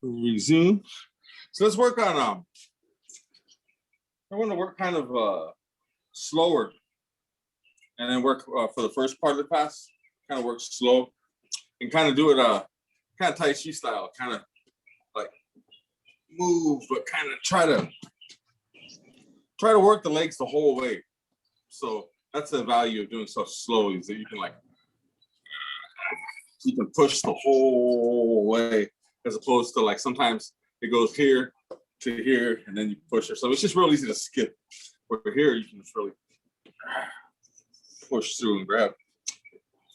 Resume. So let's work on I want to work kind of slower, and then work for the first part of the pass. Kind of work slow, and kind of do it kind of Tai Chi style. Kind of like move, but kind of try to work the legs the whole way. So that's the value of doing stuff slow, is that you can push the whole way, as opposed to like sometimes it goes here to here and then you push it. So it's just real easy to skip. Where here you can just really push through and grab.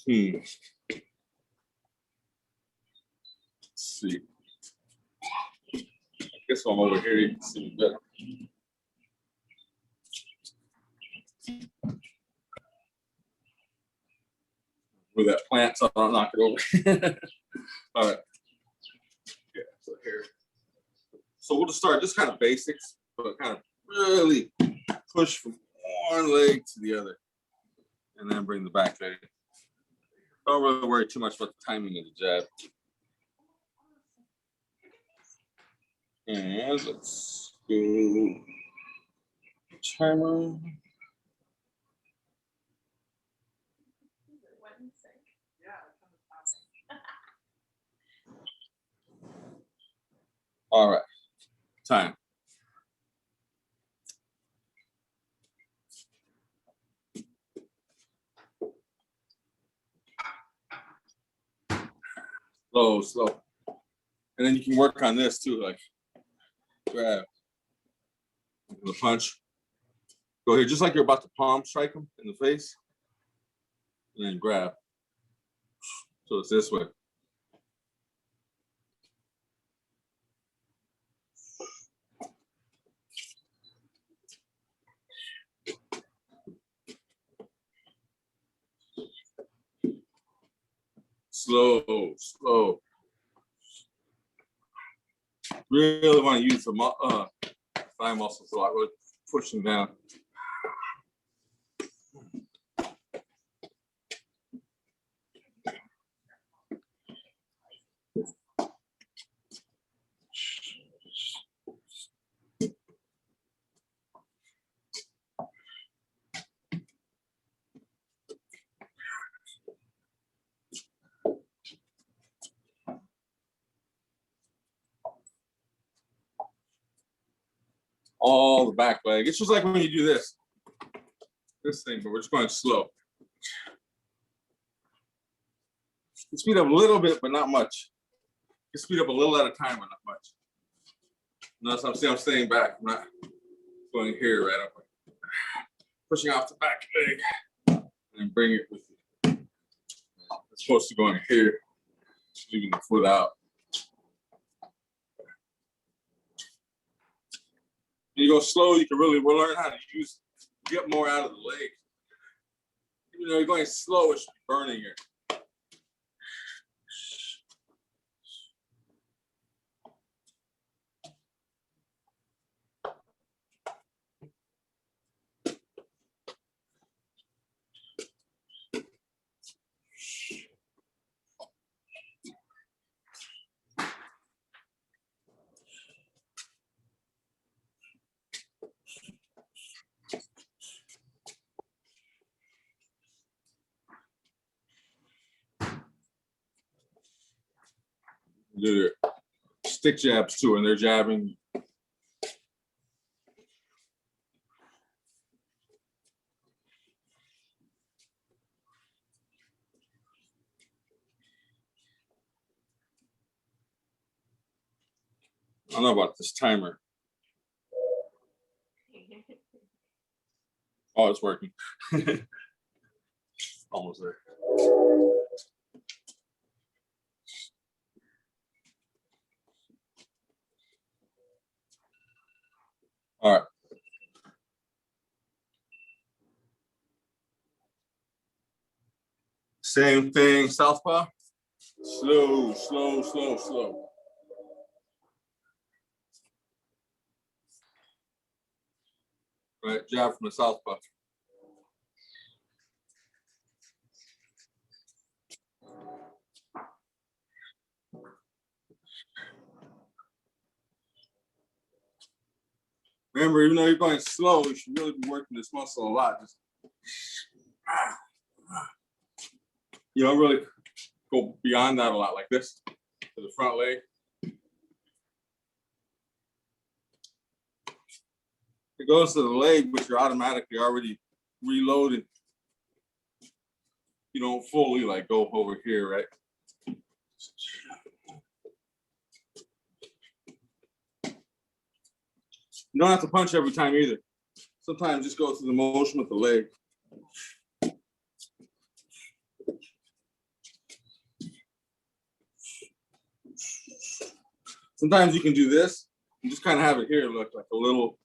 Let's see. I guess I'm over here, you can see me better. With that plant, so I don't knock it over. All right. Yeah, so here. So we'll just start just kind of basics, but kind of really push from one leg to the other, and then bring the back leg. Don't really worry too much about the timing of the jab. And let's go timer. All right, time. Slow, slow. And then you can work on this too, like grab the punch. Go here, just like you're about to palm strike him in the face, and then grab. So it's this way. Slow, slow. Really want to use the thigh muscles a lot, really push them down. All the back leg. It's just like when you do this thing, but we're just going slow. You speed up a little bit, but not much. You speed up a little at a time, but not much. Notice I'm staying back. I'm not going here right up. Pushing off the back leg and bring it with you. It's supposed to go in here, leaving the foot out. When you go slow, you can really learn how to get more out of the leg. Even though you're going slow, it should be burning your. Do their stick jabs too, and they're jabbing. I don't know about this timer. Oh, it's working. Almost there. All right. Same thing, southpaw. Slow, slow, slow, slow. Right, jab from the southpaw. Remember, even though you're going slow, you should really be working this muscle a lot. Just, you don't really go beyond that a lot, like this to the front leg. It goes to the leg, but you're automatically already reloaded. You don't fully like go over here, right? You don't have to punch every time either. Sometimes just go through the motion with the leg. Sometimes you can do this and just kind of have it here, look like a little,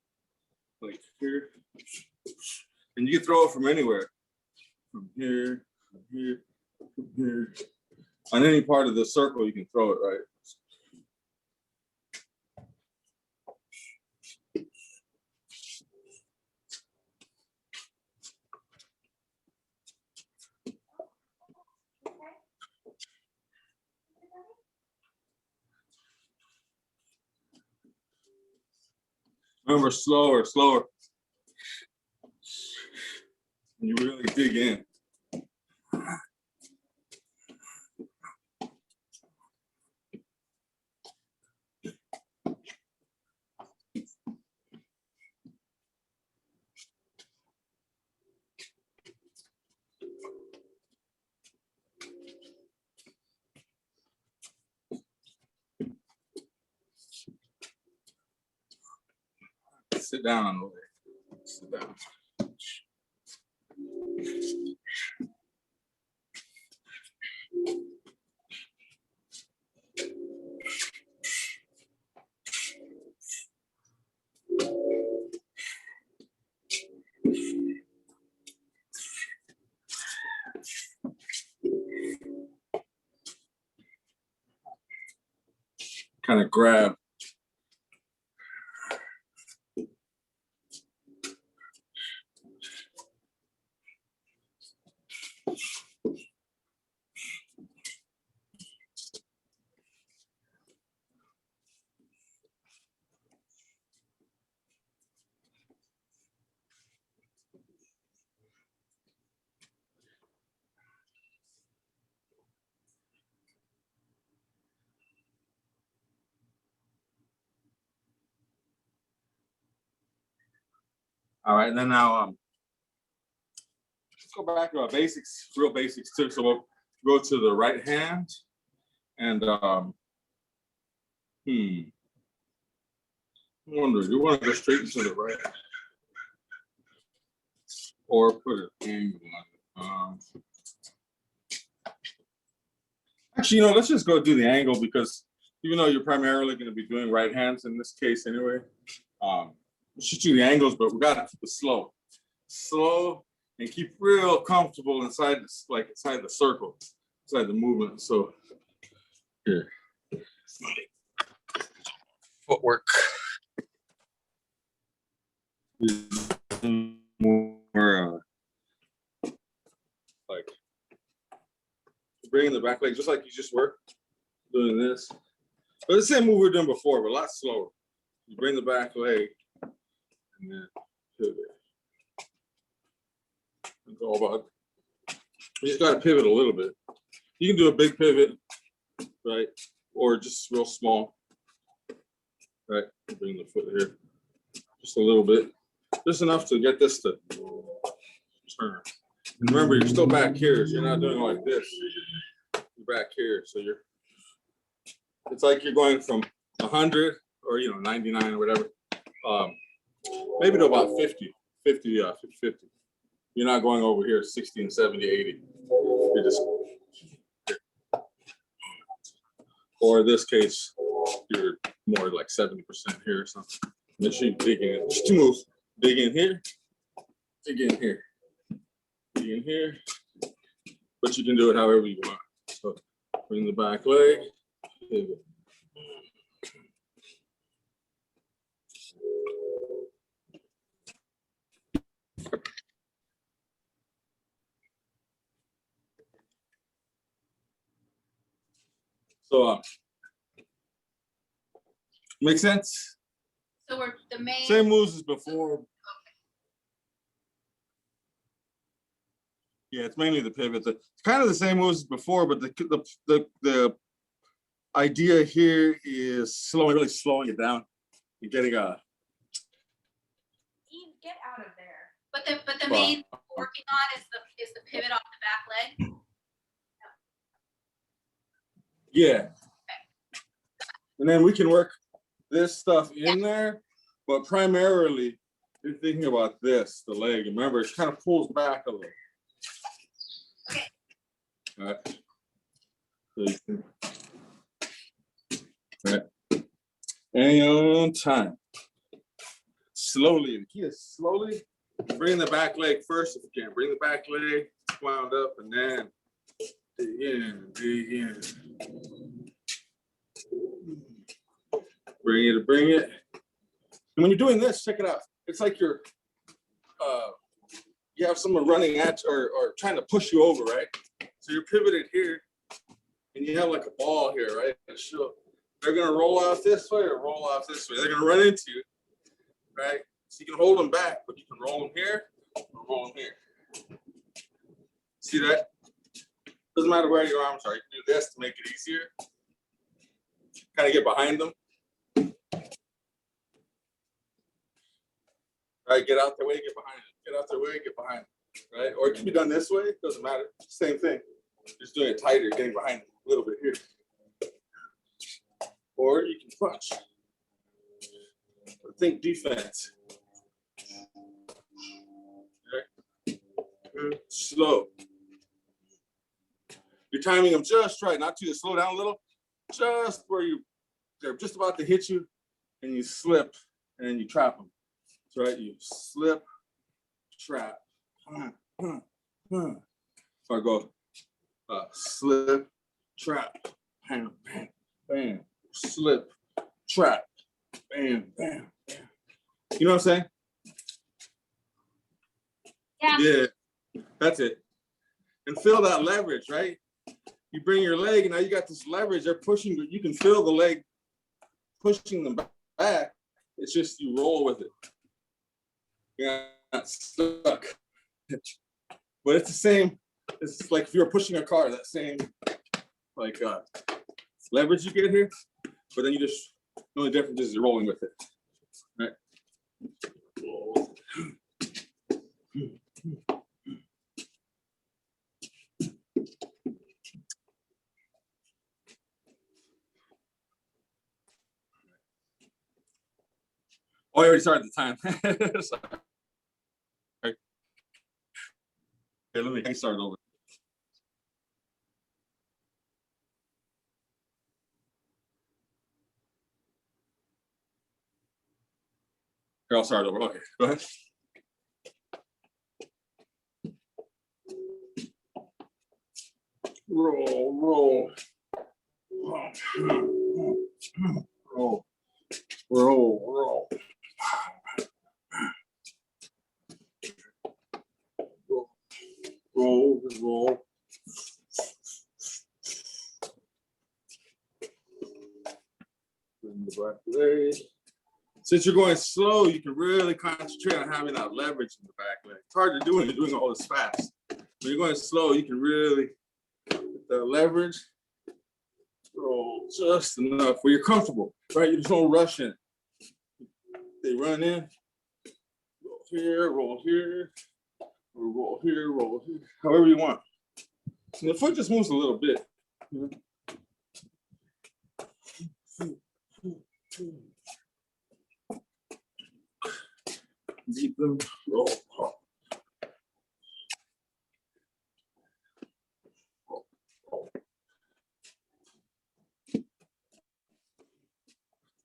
like here. And you can throw it from anywhere. From here, from here, from here. On any part of the circle, you can throw it, right? Remember, slower, slower. And you really dig in. Sit down on the leg. Sit down. Kind of grab. All right, and then now let's go back to our basics, real basics too. So we'll go to the right hand and I wonder, do you want to go straight into the right or put an angle on it? Actually, you know, let's just go do the angle because even though you're primarily going to be doing right hands in this case anyway, we should do the angles, but we got to keep it slow. Slow and keep real comfortable inside this, like inside the circle, inside the movement. So here. Footwork. More like bringing the back leg just like you just were doing this. But the same move we were doing before, but a lot slower. You bring the back leg and then pivot. It's all about, you just got to pivot a little bit. You can do a big pivot, right? Or just real small, right? Bring the foot here just a little bit, just enough to get this to turn. And remember, you're still back here, so you're not doing it like this. You're back here, so it's like you're going from 100 or 99 or whatever, maybe to about 50. You're not going over here 60 and 70, 80. You're just, or in this case, you're more like 70% here or something. Make sure you dig in. Just two moves. Dig in here, dig in here, dig in here. But you can do it however you want. So bring the back leg, pivot. So, make sense? So we're the main. Same moves as before. Okay. Yeah, it's mainly the pivot. It's kind of the same moves as before, but the idea here is really slowing it down. You're getting a. Ian, get out of there. But the main working on is the pivot off the back leg. Yeah. Okay. And then we can work this stuff in there, but primarily you're thinking about this, the leg. Remember, it kind of pulls back a little. Okay. All right. So you can, all right. And on time. Slowly. The key is slowly bring the back leg first if you can. Bring the back leg wound up and then dig in, dig in. Bring it. And when you're doing this, check it out. It's like you're, you have someone running at or trying to push you over, right? So you're pivoted here, and you have like a ball here, right? So they're gonna roll off this way or roll off this way. They're gonna run into you, right? So you can hold them back, but you can roll them here or roll them here. See that? Doesn't matter where your arms are. You can do this to make it easier. Kind of get behind them. Right, get out their way, get behind it. Get out their way, get behind it. Right? Or it can be done this way, doesn't matter. Same thing. Just doing it tighter, getting behind it a little bit here. Or you can punch. Or think defense. Okay. Good. Slow. You're timing them just right, not too slow down a little, just where they're just about to hit you, and you slip, and then you trap them. That's right, you slip, trap. So I go slip, trap, bam, bam, bam, slip, trap, bam, bam, bam. You know what I'm saying? Yeah. Yeah, that's it. And feel that leverage, right? You bring your leg, and now you got this leverage. They're pushing, you can feel the leg pushing them back. It's just you roll with it. You're not stuck. But it's the same. It's like if you're pushing a car, that same like leverage you get here. But then you just, the only difference is you're rolling with it. Right? Oh, I already started the time. Sorry. Okay, let me start over. Here, I'll start over. Okay, go ahead. Roll, roll. Roll, roll, roll. Roll, roll. Bring the back leg. Since you're going slow, you can really concentrate on having that leverage in the back leg. It's hard to do when you're doing all this fast. When you're going slow, you can really get that leverage. Roll just enough where you're comfortable, right? You just don't rush in. They run in, roll here, roll here, or roll here, roll here, however you want. And the foot just moves a little bit. Deep roll.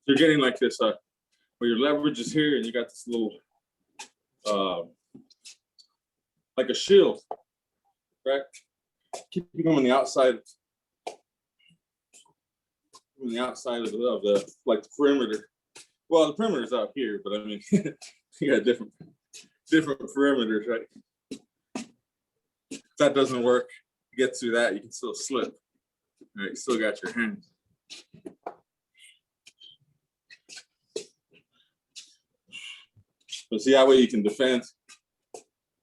You're getting like this, where your leverage is here and you got this little, like a shield, right? Keeping them on the outside, of the like the perimeter. Well, the perimeter is out here, but I mean, you got different perimeters, right? If that doesn't work, get through that, you can still slip. All right, you still got your hands. But see, that way you can defend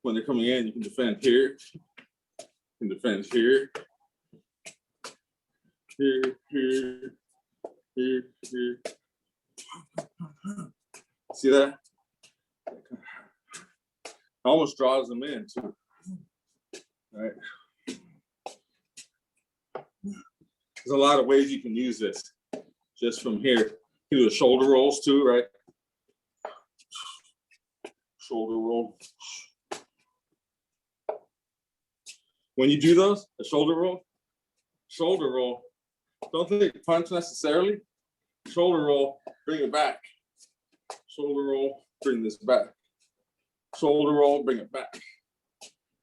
when they're coming in. You can defend here. You can defend here. Here, here, here, here. See that? Almost draws them in too. Right. There's a lot of ways you can use this. Just from here, you can do the shoulder rolls too, right? Shoulder roll. When you do those, a shoulder roll, don't think punch necessarily. Shoulder roll, bring it back. Shoulder roll, bring this back. Shoulder roll, bring it back.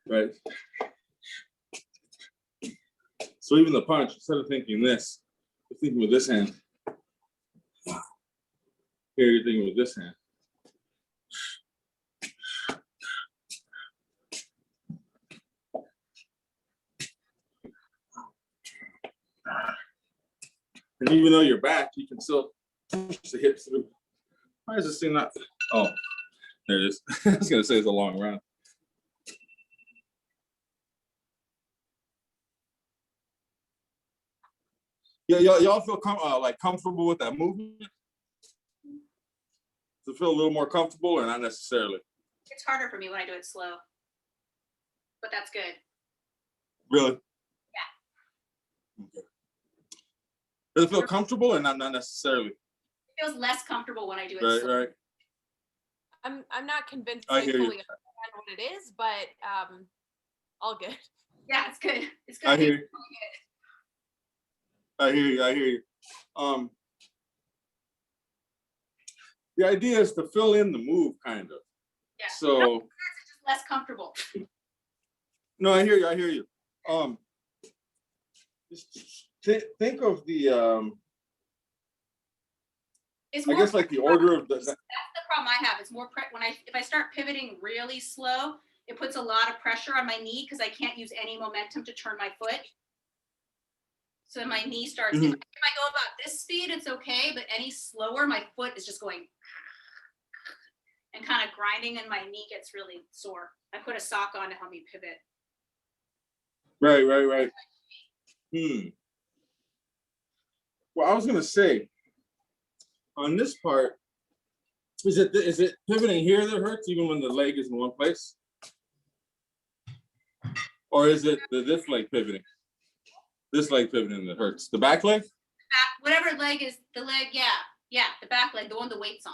Right? So even the punch, instead of thinking this, you're thinking with this hand. Here you're thinking with this hand. And even though you're back, you can still push the hips through. Why is this thing not? Oh, there it is. I was gonna say it's a long round. Yeah, y'all feel like comfortable with that movement? Does it feel a little more comfortable or not necessarily? It's harder for me when I do it slow, but that's good. Really? Yeah. Okay. Does it feel comfortable or not necessarily? It feels less comfortable when I do it Right, slow. right. I'm not convinced I I hear fully you. understand what it is, but all good. Yeah, it's good. It's good. I hear you. I hear you. I hear you. The idea is to fill in the move, kind of. Yeah. So. It's just less comfortable. No, I hear you. I hear you. Just think of the. It's I more guess like the order of the. That's the problem I have. It's more if I start pivoting really slow, it puts a lot of pressure on my knee because I can't use any momentum to turn my foot. So my knee starts. Mhm. If I go about this speed, it's okay, but any slower, my foot is just going and kind of grinding, and my knee gets really sore. I put a sock on to help me pivot. Right. Well, I was gonna say, on this part, is it pivoting here that hurts even when the leg is in one place, or is it this leg pivoting? This leg pivoting that hurts. The back leg? Whatever leg is the leg, yeah, the back leg, the one the weight's on.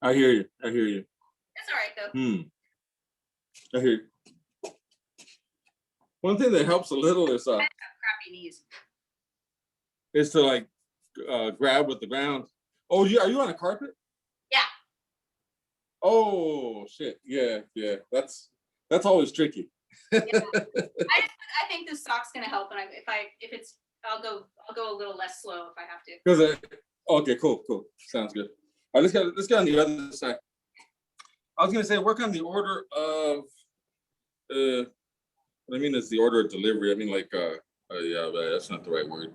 I hear you. I hear you. That's all right though. I hear you. One thing that helps a little is Crappy knees. is to like grab with the ground. Oh, are you on a carpet? Yeah. Oh shit. Yeah. That's always tricky. Yeah. I think this sock's gonna help, and I'll go a little less slow if I have to. Okay, cool. Sounds good. All right, let's get on the other side. I was gonna say work on the order of what I mean is the order of delivery. I mean like yeah, but that's not the right word.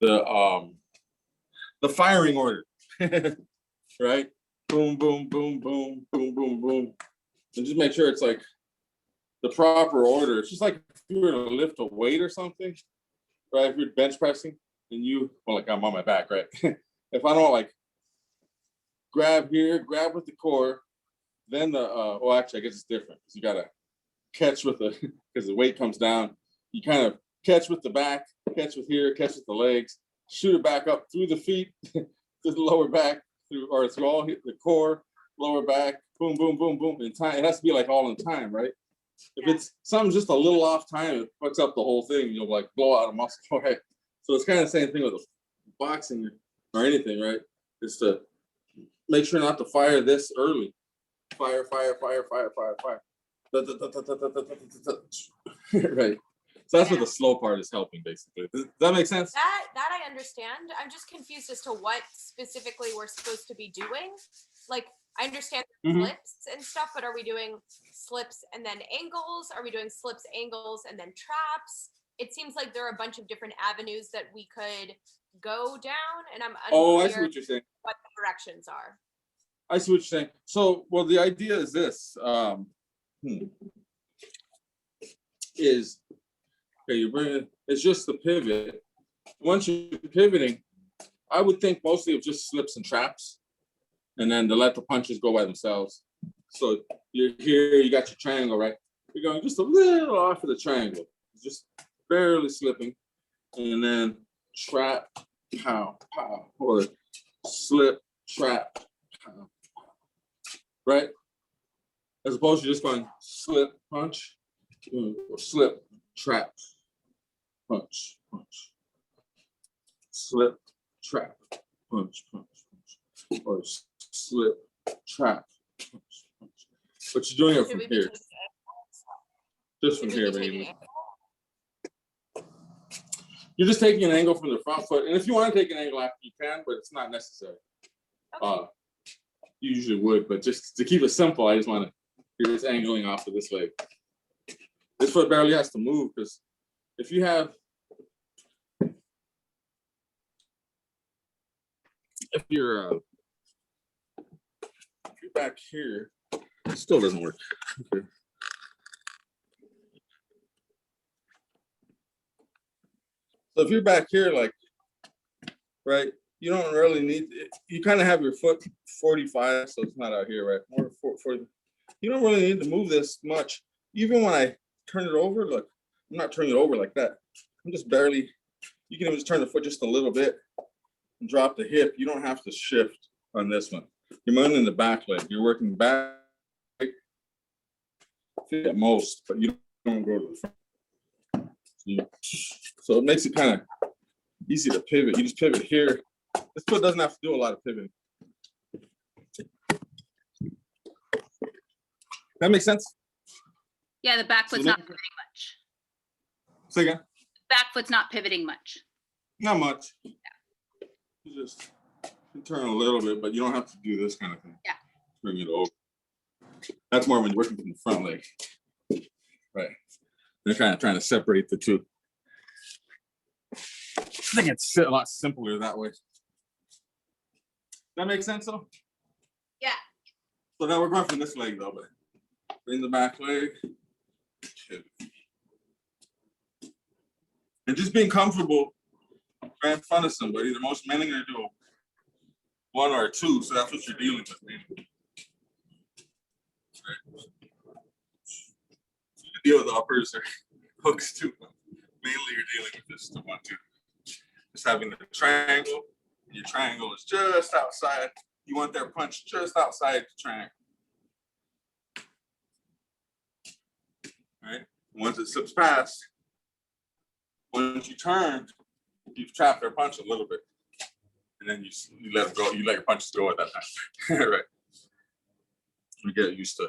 The firing order. Right? Boom, boom, boom, boom, boom, boom, boom. And just make sure it's like the proper order. It's just like if you were to lift a weight or something, right? If you're bench pressing and like I'm on my back, right? If I don't like grab here, grab with the core, then well, actually, I guess it's different because you gotta catch with because the weight comes down. You kind of catch with the back, catch with here, catch with the legs, shoot it back up through the feet, to the lower back, through all the core, lower back, boom, boom, boom, boom. In time, it has to be like all in time, right? If it's something just a little off time, it fucks up the whole thing. You'll like blow out a muscle, right? So it's kind of the same thing with boxing or anything, right? It's to make sure not to fire this early. Fire. Right. So that's what the slow part is helping, basically. Does that make sense? That I understand. I'm just confused as to what specifically we're supposed to be doing. Like, I understand slips and stuff, but are we doing slips and then angles? Are we doing slips, angles, and then traps? It seems like there are a bunch of different avenues that we could go down, and I'm unclear I see what you're saying. what the directions are. I see what you're saying. So, well, the idea is this, is, okay, you bring it, it's just the pivot. Once you're pivoting, I would think mostly of just slips and traps, and then to let the punches go by themselves. So you're here, you got your triangle, right? You're going just a little off of the triangle, just barely slipping, and then trap, pow, pow, or slip, trap, pow, right? As opposed to just going slip, punch, or slip, trap, punch, punch, slip, trap, punch, punch, punch, or slip, trap, punch, punch. But you're doing it Should from we be here, taking- just from should we here, be taking baby. angles? You're just taking an angle from the front foot, and if you want to take an angle after, you can, but it's not necessary. Okay. You usually would, but just to keep it simple, I just want to, you're just angling off of this leg. This foot barely has to move, because if you have, if you're back here, it still doesn't work. Okay. So if you're back here, like, right, you don't really need, you kind of have your foot 45, so it's not out here, right? More 40. You don't really need to move this much. Even when I turn it over, look, I'm not turning it over like that. I'm just barely, you can even just turn the foot just a little bit and drop the hip. You don't have to shift on this one. You're moving in the back leg. You're working back at most, but you don't go to the front. So it makes it kind of easy to pivot. You just pivot here. This foot doesn't have to do a lot of pivoting. That makes sense? Yeah, the back foot's So not then- pivoting much. Say again? Back foot's not pivoting much. Not much. You just turn a little bit, but you don't have to do this kind of thing. Yeah. Bring it over. That's more when you're working from the front leg. Right. They're kind of trying to separate the two. I think it's a lot simpler that way. That makes sense though? Yeah. So now we're going from this leg though, but bring the back leg. And just being comfortable right in front of somebody. The most men are gonna do one or two, so that's what you're dealing with, man. Right. You deal with uppers or hooks too. Mainly you're dealing with this, the 1, 2. Just having the triangle, and your triangle is just outside. You want their punch just outside the triangle. Right? Once it slips past, once you turn, you've trapped their punch a little bit. And then you let it go, you let your punches go at that time. Right. You get used to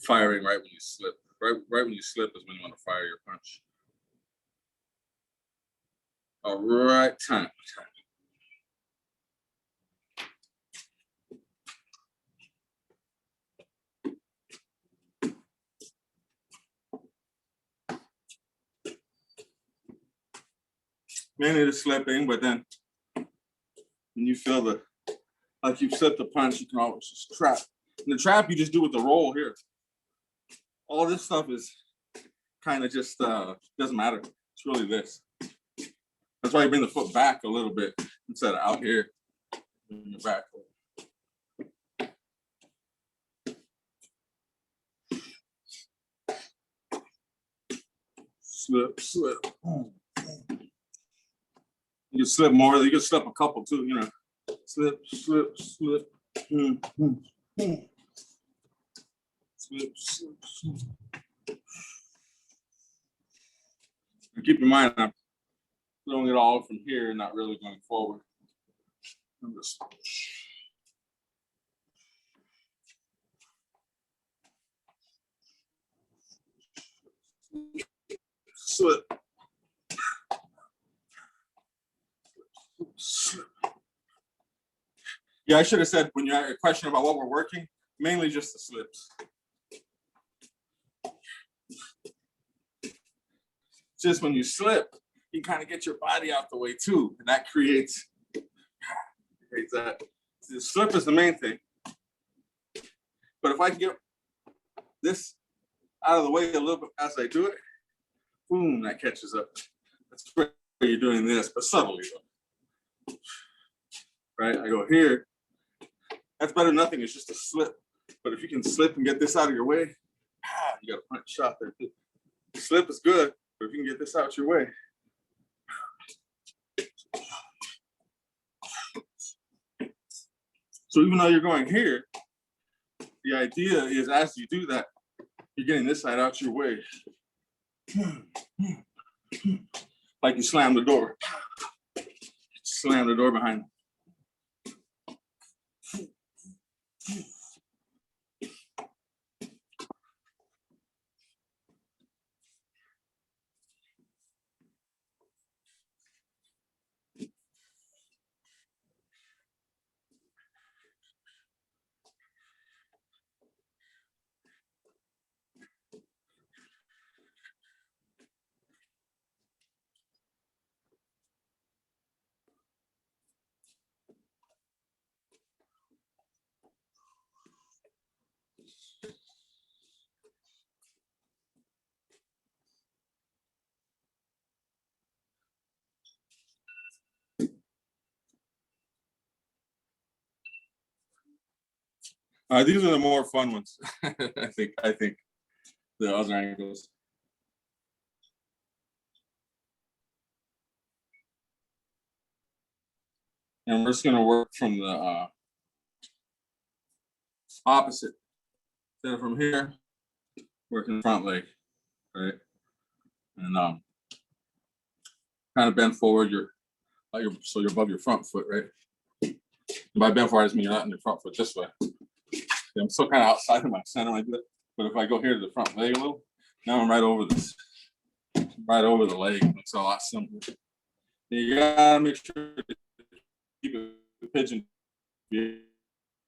firing right when you slip. Right when you slip is when you want to fire your punch. All right, time. Mainly the slipping, but then when you feel like you've slipped the punch, you can always just trap. And the trap you just do with the roll here. All this stuff is kind of just doesn't matter. It's really this. That's why you bring the foot back a little bit instead of out here. Bring your back. Slip, slip. You can slip more. You can slip a couple too. You know, slip, slip, slip. Slip, slip, slip. And keep in mind, I'm throwing it all from here, not really going forward. I'm just slip. Slip. Yeah, I should have said when you had a question about what we're working, mainly just the slips. Just when you slip, you kind of get your body out the way too, and that creates that. The slip is the main thing. But if I can get this out of the way a little bit as I do it, boom, that catches up. That's where you're doing this, but subtly though. Right? I go here. That's better than nothing. It's just a slip. But if you can slip and get this out of your way, you got a punch shot there too. Slip is good, but if you can get this out your way. So even though you're going here, the idea is as you do that, you're getting this side out your way. Like you slam the door. Slam the door behind you. These are the more fun ones. I think the other angles. And we're just gonna work from the opposite. So from here, working front leg, right? And kind of bend forward. So you're above your front foot, right? And by bend forward, I just mean you're not in your front foot this way. I'm still kind of outside of my center like that. But if I go here to the front leg a little, now I'm right over this, right over the leg. It's a lot simpler. You gotta make sure to keep the pigeon. If you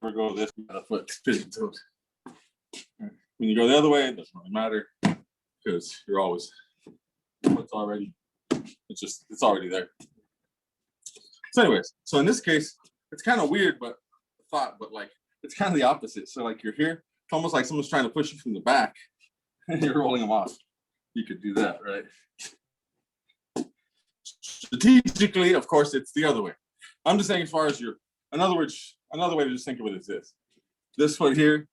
ever go this, you got a foot pigeon toes. When you go the other way, it doesn't really matter because you're always, it's already there. So anyways, so in this case, it's kind of weird, but like it's kind of the opposite. So like you're here, it's almost like someone's trying to push you from the back and you're rolling them off. You could do that, right? Strategically, of course, it's the other way. I'm just saying as far as another way to just think of it is this. This foot here,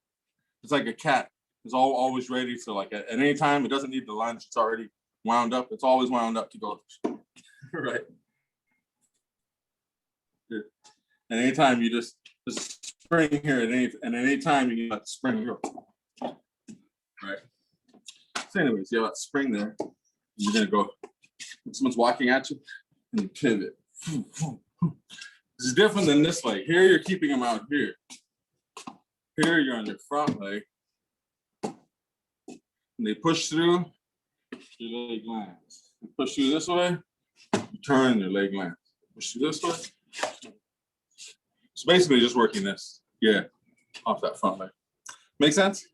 it's like a cat. It's always ready. So like at any time, it doesn't need the lunge. It's already wound up. It's always wound up to go. Right. Here. And anytime you just spring here at any time you let the spring go. Right. So anyways, you have that spring there. You're gonna go. Someone's walking at you and you pivot. This is different than this leg. Here you're keeping them out here. Here you're on your front leg. And they push through, your leg lands. You push through this way, you turn, your leg lands. Push through this way. So basically just working this, off that front leg. Make sense?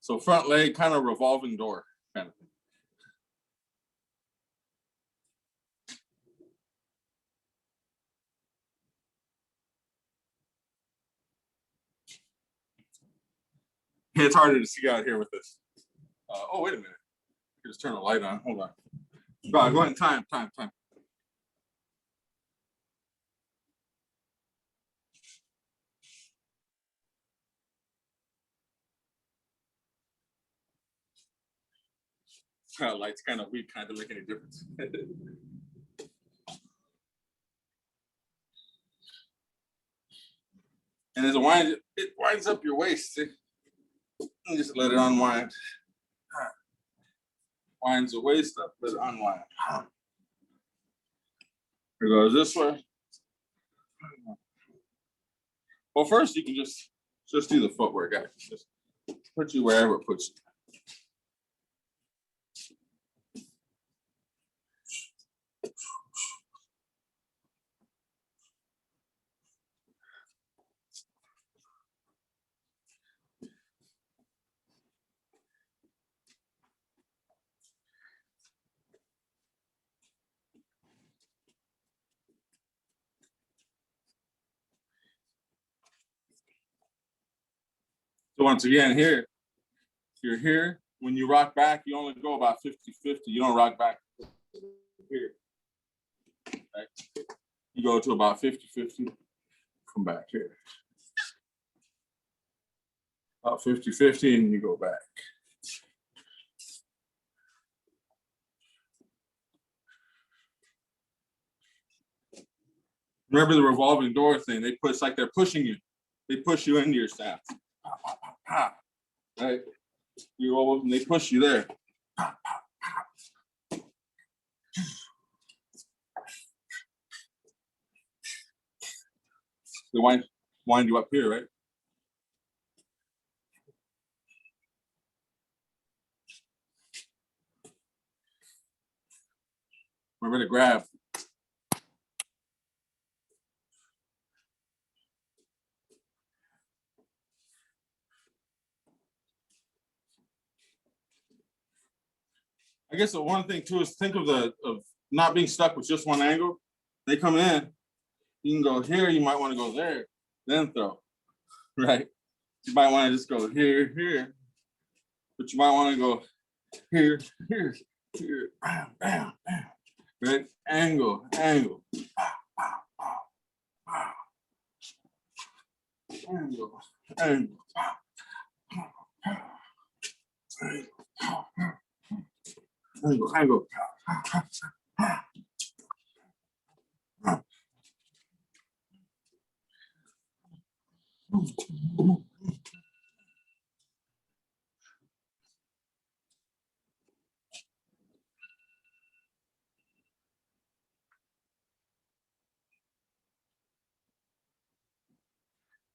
So front leg, kind of revolving door kind of thing. It's harder to see out here with this. Oh, wait a minute. Just turn the light on. Hold on. Go ahead. Time. Light's kind of weak, kind of make any difference. And as it winds up your waist. See? And just let it unwind. Winds the waist up, let it unwind. It goes this way. Well, first you can just do the footwork, guys. Just put you wherever it puts you. So once again, here, you're here. When you rock back, you only go about 50-50. You don't rock back here. Right? You go to about 50-50. Come back here. About 50-50, and you go back. Remember the revolving door thing? They push like they're pushing you. They push you into your stance. Right? You roll and they push you there. They wind you up here, right? Remember to grab. I guess the one thing too is think of not being stuck with just one angle. They come in, you can go here, you might want to go there, then throw, right? You might want to just go here, here, but you might want to go here, here, here, bam, bam, bam, right? Angle, angle, angle, angle, angle, angle.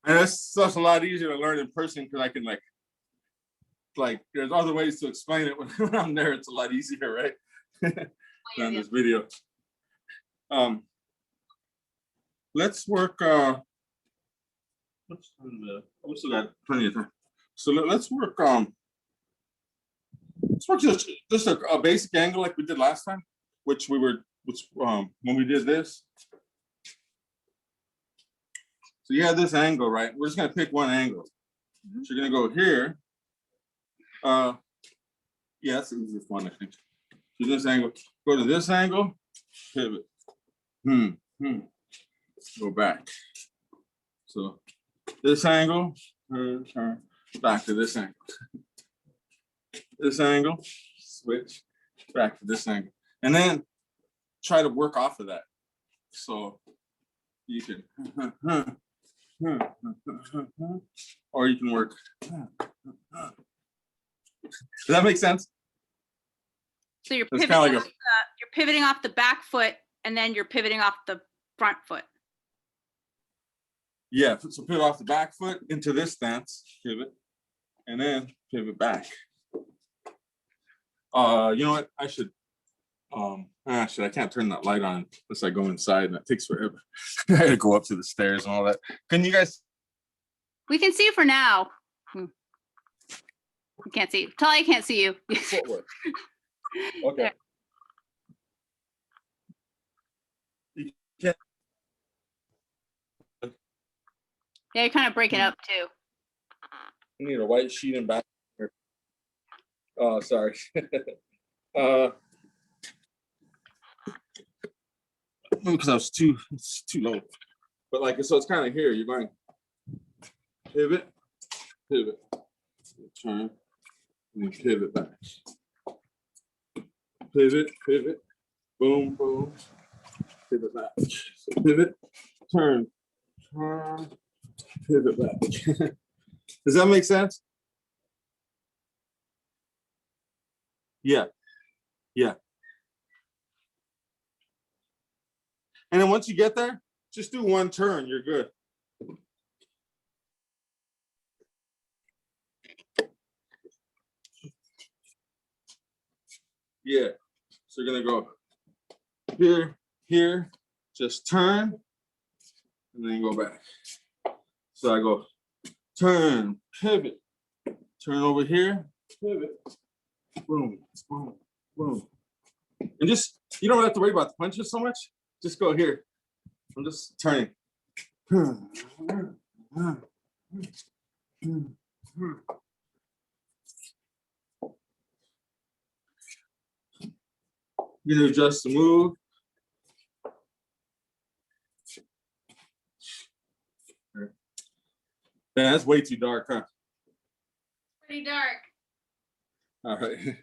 And that's stuff's a lot easier to learn in person because I can like there's other ways to explain it when I'm there. It's a lot easier, right? Than this video. Let's work. We still got plenty of time. So let's work. Let's work just a basic angle like we did last time, which when we did this. So you have this angle, right? We're just gonna pick one angle. So you're gonna go here. Yeah, that's the easiest one, I think. So this angle, go to this angle, pivot. Go back. So this angle, turn back to this angle. This angle, switch back to this angle. And then try to work off of that. So you can, or you can work. Does that make sense? So you're It's pivoting, kinda like you're pivoting off the back foot and then you're pivoting off the front foot. Yeah, so pivot off the back foot into this stance, pivot, and then pivot back. You know what? I should, I can't turn that light on unless I go inside and that takes forever. I had to go up to the stairs and all that. Can you guys? We can see you for now. We can't see you. Talia can't see you. Footwork. Okay. There. You can't- Yeah, you're kind of breaking up too. I need a white sheet and back. Oh, sorry. Because it's too low. But like, so it's kind of here. You're going pivot, pivot, turn, and then pivot back. Pivot, pivot, boom, boom, pivot back. So pivot, turn, pivot back. Does that make sense? Yeah. Yeah. And then once you get there, just do one turn, you're good. Yeah. So you're gonna go here, here, just turn, and then go back. So I go turn, pivot, turn over here, pivot, boom, boom, boom. And just, you don't have to worry about the punches so much. Just go here. I'm just turning. You can adjust the move. Man, that's way too dark, huh? Pretty dark. All right.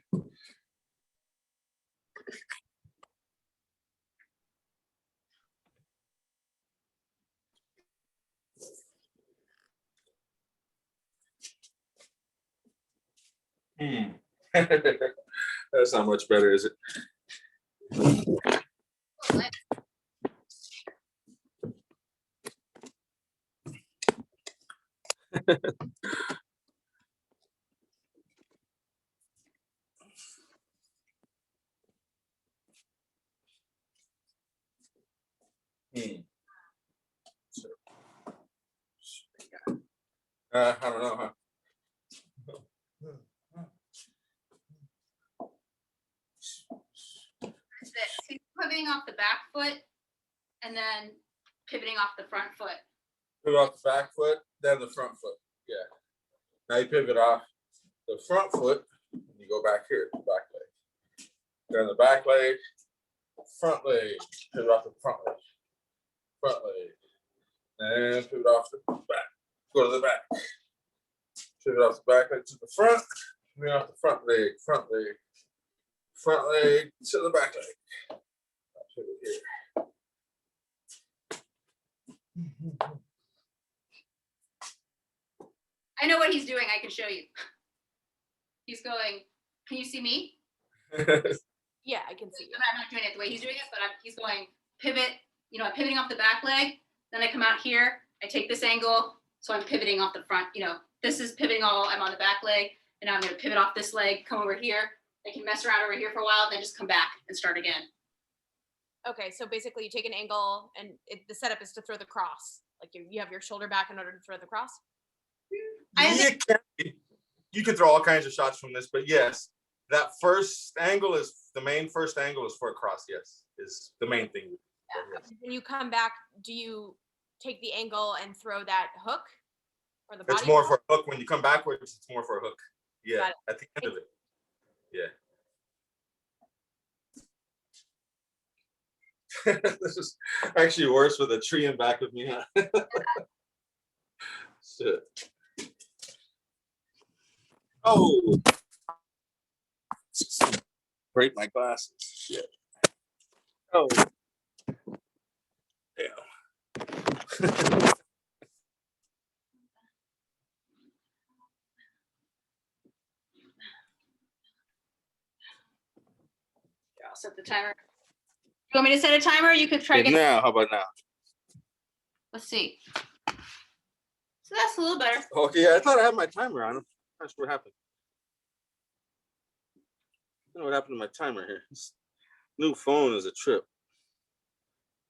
That's not much better, is it? I don't know, huh? See, pivoting off the back foot and then pivoting off the front foot. Pivot off the back foot, then the front foot. Yeah. Now you pivot off the front foot, and you go back here, back leg. Then the back leg, front leg, pivot off the front leg, and pivot off the back. Go to the back. Pivot off the back leg to the front, pivot off the front leg to the back leg. Pivot here. I know what he's doing. I can show you. He's going, can you see me? Yeah, I can see you. I'm not doing it the way he's doing it, but he's going pivot, I'm pivoting off the back leg. Then I come out here, I take this angle. So I'm pivoting off the front, this is pivoting I'm on the back leg. And now I'm going to pivot off this leg, come over here. I can mess around over here for a while, then just come back and start again. Okay, so basically you take an angle and the setup is to throw the cross. Like you have your shoulder back in order to throw the cross? You can throw all kinds of shots from this, but yes, that first angle is the main first angle is for a cross. Yes, is the main thing. Yeah. When you come back, do you take the angle and throw that hook or the body? It's more for a hook. When you come backwards, it's more for a hook. Yeah, at the end of it. Yeah. This is actually worse with a tree in back of me, huh? Shit. Oh, break my glasses. Shit. Oh, yeah. I'll set the timer. You want me to set a timer? You could try again. Now, how about now? Let's see. So that's a little better. Okay, I thought I had my timer on. I'm not sure what happened. I don't know what happened to my timer here. This new phone is a trip.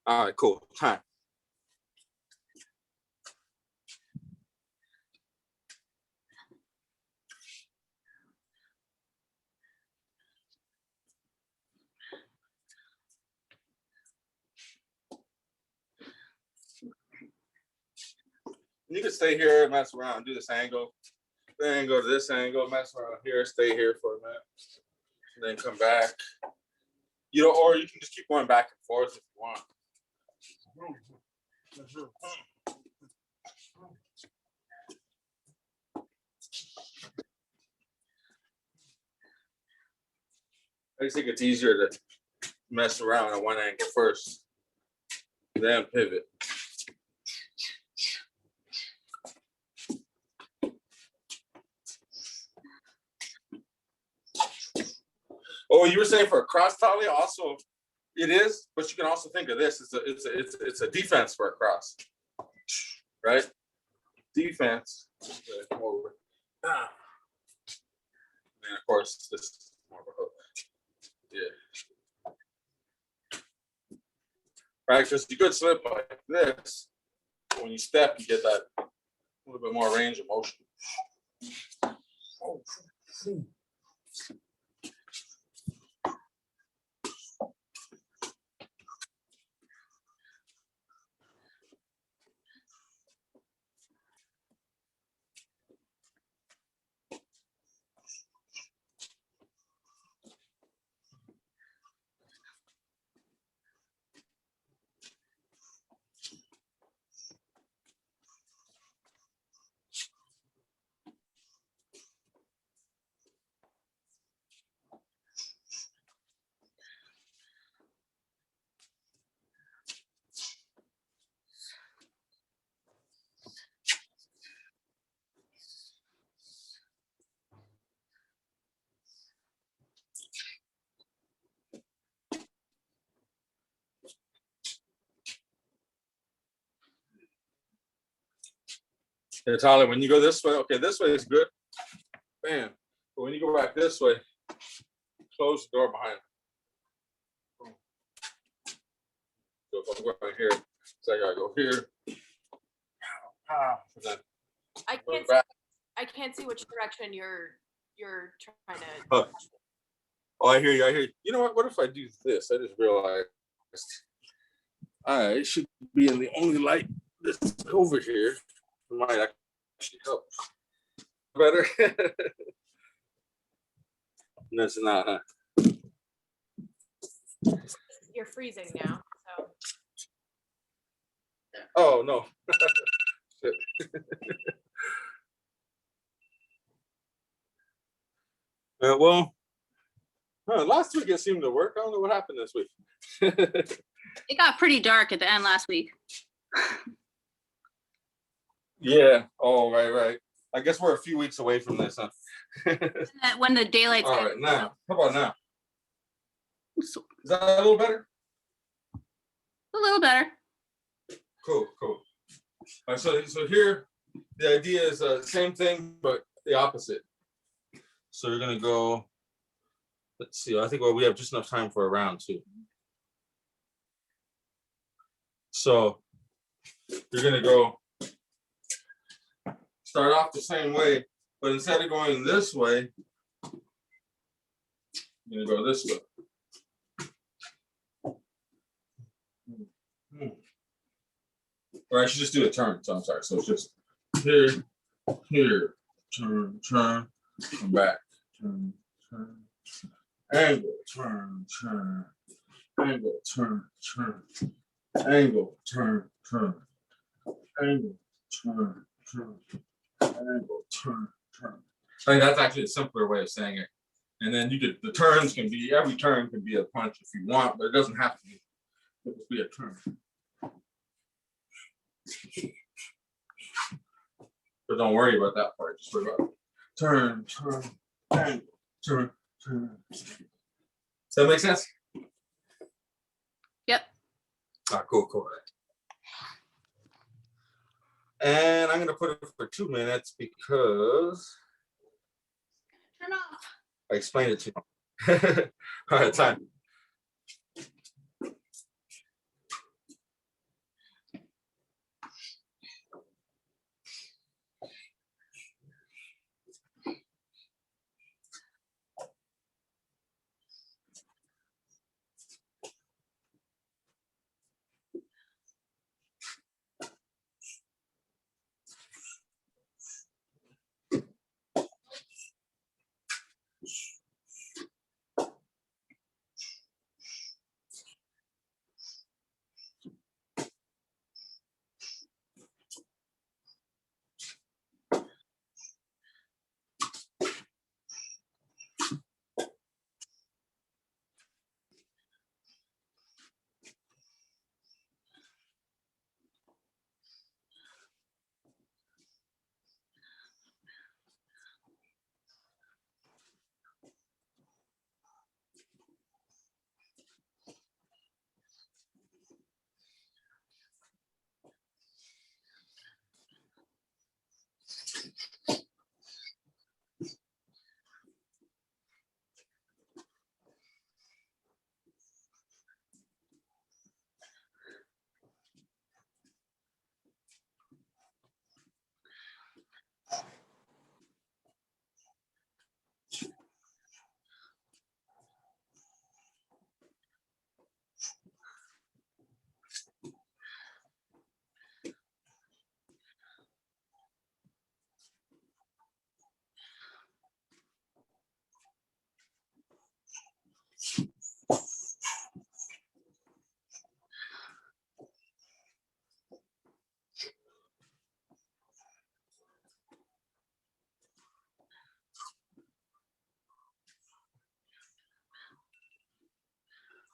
All right, cool. Time. You can stay here and mess around, do this angle, then go to this angle, mess around here, stay here for a minute, and then come back. Or you can just keep going back and forth if you want. I just think it's easier to mess around at one angle first, then pivot. Oh, you were saying for a cross tolly also, it is, but you can also think of this. It's a defense for a cross, right? Defense. Come over. And of course, this is more of a hook. Yeah. Right, because you could slip like this. When you step, you get that a little bit more range of motion. Oh. Yeah, Tyler, when you go this way, okay, this way is good. Bam. But when you go back this way, close the door behind me. So if I'm going here, so I gotta go here. And then I go can't. back. I can't see which direction you're trying to. Oh. Oh, I hear you. I hear you. You know what? What if I do this? I just realized I should be in the only light that's over here. It might actually help. Better. That's not, huh? You're freezing now. So Oh no. Shit. Well, last week it seemed to work. I don't know what happened this week. It got pretty dark at the end last week. Yeah. Oh, right. I guess we're a few weeks away from this, huh? When the daylight's. All right, now, how about now? So- Is that a little better? A little better. Cool. All right, so here, the idea is same thing, but the opposite. So we're gonna go, let's see, I think we have just enough time for a round too. So you're gonna go, start off the same way, but instead of going this way, you're gonna go this way. Or I should just do a turn, so I'm sorry. So it's just here, turn, come back, turn, angle, turn, angle, turn, angle, turn, angle, turn, angle, turn. I think that's actually a simpler way of saying it. And then the turns can be, every turn can be a punch if you want, but it doesn't have to be. It could be a turn. But don't worry about that part. Just worry about turn, angle, turn. Does that make sense? Yep. Cool. And I'm gonna put it for 2 minutes because Turn off. I explained it to you. All right, time.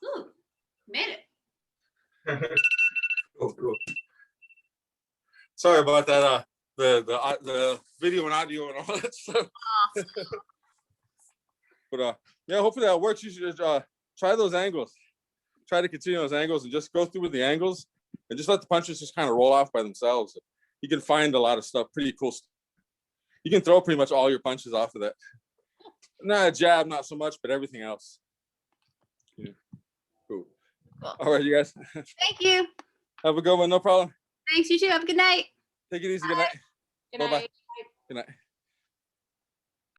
Ooh, made it. Cool. Sorry about that. The video and audio and all that stuff. But yeah, hopefully that works. You should try those angles. Try to continue those angles and just go through with the angles and just let the punches just kind of roll off by themselves. you can find a lot of stuff, pretty cool stuff. You can throw pretty much all your punches off of that. Not a jab, not so much, but everything else. Yeah. Cool. Cool. All right, you guys. Thank you. Have a good one. No problem. Thanks, you too. Have a good night. Take it easy. Good night. Good Bye-bye. night. Good night.